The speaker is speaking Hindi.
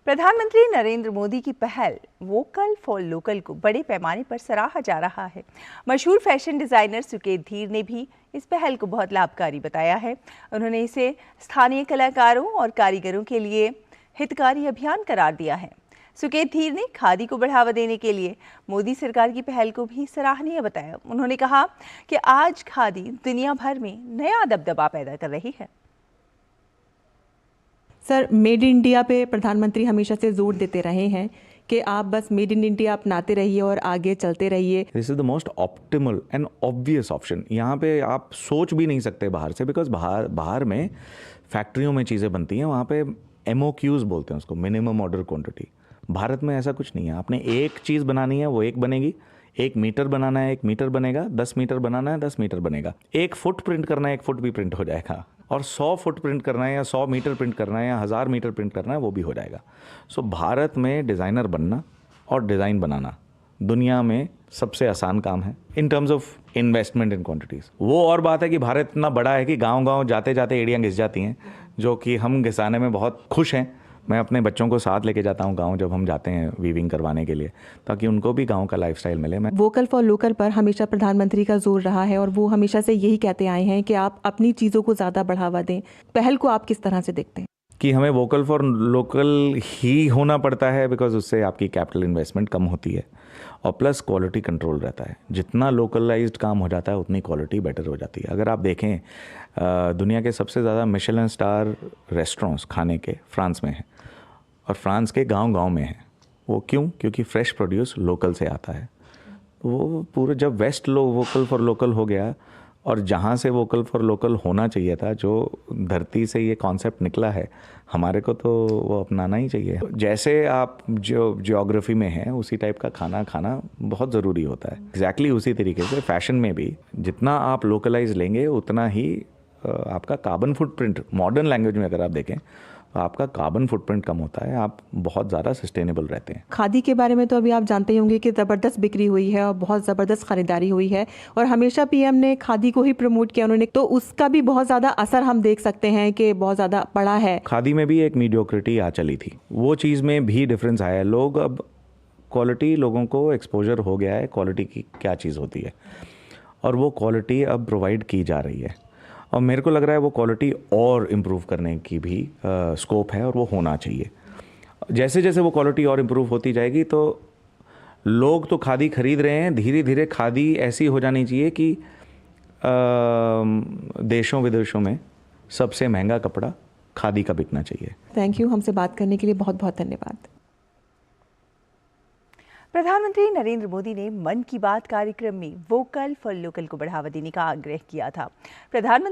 प्रधानमंत्री नरेंद्र मोदी की पहल वोकल फॉर लोकल को बड़े पैमाने पर सराहा जा रहा है। मशहूर फैशन डिजाइनर सुकेत धीर ने भी इस पहल को बहुत लाभकारी बताया है। उन्होंने इसे स्थानीय कलाकारों और कारीगरों के लिए हितकारी अभियान करार दिया है। सुकेत धीर ने खादी को बढ़ावा देने के लिए मोदी सरकार की पहल को भी सराहनीय बताया। उन्होंने कहा कि आज खादी दुनिया भर में नया दबदबा पैदा कर रही है। सर, मेड इन इंडिया पे प्रधानमंत्री हमेशा से जोर देते रहे हैं कि आप बस मेड इन इंडिया अपनाते रहिए और आगे चलते रहिए। This is the most optimal and obvious option. यहाँ पे आप सोच भी नहीं सकते बाहर से, बिकॉज बाहर में फैक्ट्रियों में चीज़ें बनती हैं, वहाँ पे MOQs बोलते हैं उसको, मिनिमम ऑर्डर क्वांटिटी। भारत में ऐसा कुछ नहीं है। आपने एक चीज़ बनानी है वो एक बनेगी, 1 मीटर बनाना है 1 मीटर बनेगा, 10 मीटर बनाना है 10 मीटर बनेगा, 1 फुट प्रिंट करना है 1 फुट भी प्रिंट हो जाएगा, और 100 फुट प्रिंट करना है या 100 मीटर प्रिंट करना है या 1000 मीटर प्रिंट करना है वो भी हो जाएगा। सो भारत में डिज़ाइनर बनना और डिज़ाइन बनाना दुनिया में सबसे आसान काम है in terms of investment in quantities. वो और बात है कि भारत इतना बड़ा है कि गांव-गांव जाते जाते एड़ियाँ घिस जाती हैं, जो कि हम घिसाने में बहुत खुश हैं। मैं अपने बच्चों को साथ लेके जाता हूँ गांव जब हम जाते हैं वीविंग करवाने के लिए, ताकि उनको भी गांव का लाइफस्टाइल मिले। मैं वोकल फॉर लोकल पर हमेशा प्रधानमंत्री का जोर रहा है और वो हमेशा से यही कहते आए हैं कि आप अपनी चीज़ों को ज़्यादा बढ़ावा दें। पहल को आप किस तरह से देखते हैं? कि हमें वोकल फॉर लोकल ही होना पड़ता है, बिकॉज उससे आपकी कैपिटल इन्वेस्टमेंट कम होती है और प्लस क्वालिटी कंट्रोल रहता है। जितना लोकलाइज्ड काम हो जाता है उतनी क्वालिटी बेटर हो जाती है। अगर आप देखें दुनिया के सबसे ज़्यादा मिशेलिन स्टार रेस्टोरेंट्स खाने के फ्रांस में हैं, और फ्रांस के गांव-गांव में है। वो क्यों? क्योंकि फ्रेश प्रोड्यूस लोकल से आता है। वो पूरे जब वेस्ट वोकल फॉर लोकल हो गया और जहाँ से वोकल फॉर लोकल होना चाहिए था, जो धरती से ये कॉन्सेप्ट निकला है, हमारे को तो वो अपनाना ही चाहिए। जैसे आप जो ज्योग्राफी में हैं उसी टाइप का खाना खाना बहुत ज़रूरी होता है। एग्जैक्टली उसी तरीके से फैशन में भी जितना आप लोकलाइज लेंगे उतना ही आपका कार्बन फुटप्रिंट, मॉडर्न लैंग्वेज में अगर आप देखें, आपका कार्बन फुटप्रिंट कम होता है, आप बहुत ज़्यादा सस्टेनेबल रहते हैं। खादी के बारे में तो अभी आप जानते ही होंगे कि ज़बरदस्त बिक्री हुई है और बहुत ज़बरदस्त खरीदारी हुई है, और हमेशा PM ने खादी को ही प्रमोट किया उन्होंने, तो उसका भी बहुत ज़्यादा असर हम देख सकते हैं कि बहुत ज़्यादा पड़ा है। खादी में भी एक मीडियोक्रिटी आ चली थी, वो चीज़ में भी डिफरेंस आया है। लोग अब क्वालिटी, लोगों को एक्सपोजर हो गया है क्वालिटी की क्या चीज़ होती है, और वो क्वालिटी अब प्रोवाइड की जा रही है। और मेरे को लग रहा है वो क्वालिटी और इम्प्रूव करने की भी स्कोप है, और वो होना चाहिए। जैसे जैसे वो क्वालिटी और इम्प्रूव होती जाएगी तो लोग तो खादी खरीद रहे हैं, धीरे धीरे खादी ऐसी हो जानी चाहिए कि देशों विदेशों में सबसे महंगा कपड़ा खादी का बिकना चाहिए। थैंक यू, हमसे बात करने के लिए बहुत बहुत धन्यवाद। प्रधानमंत्री नरेंद्र मोदी ने मन की बात कार्यक्रम में वोकल फॉर लोकल को बढ़ावा देने का आग्रह किया था। प्रधानमंत्री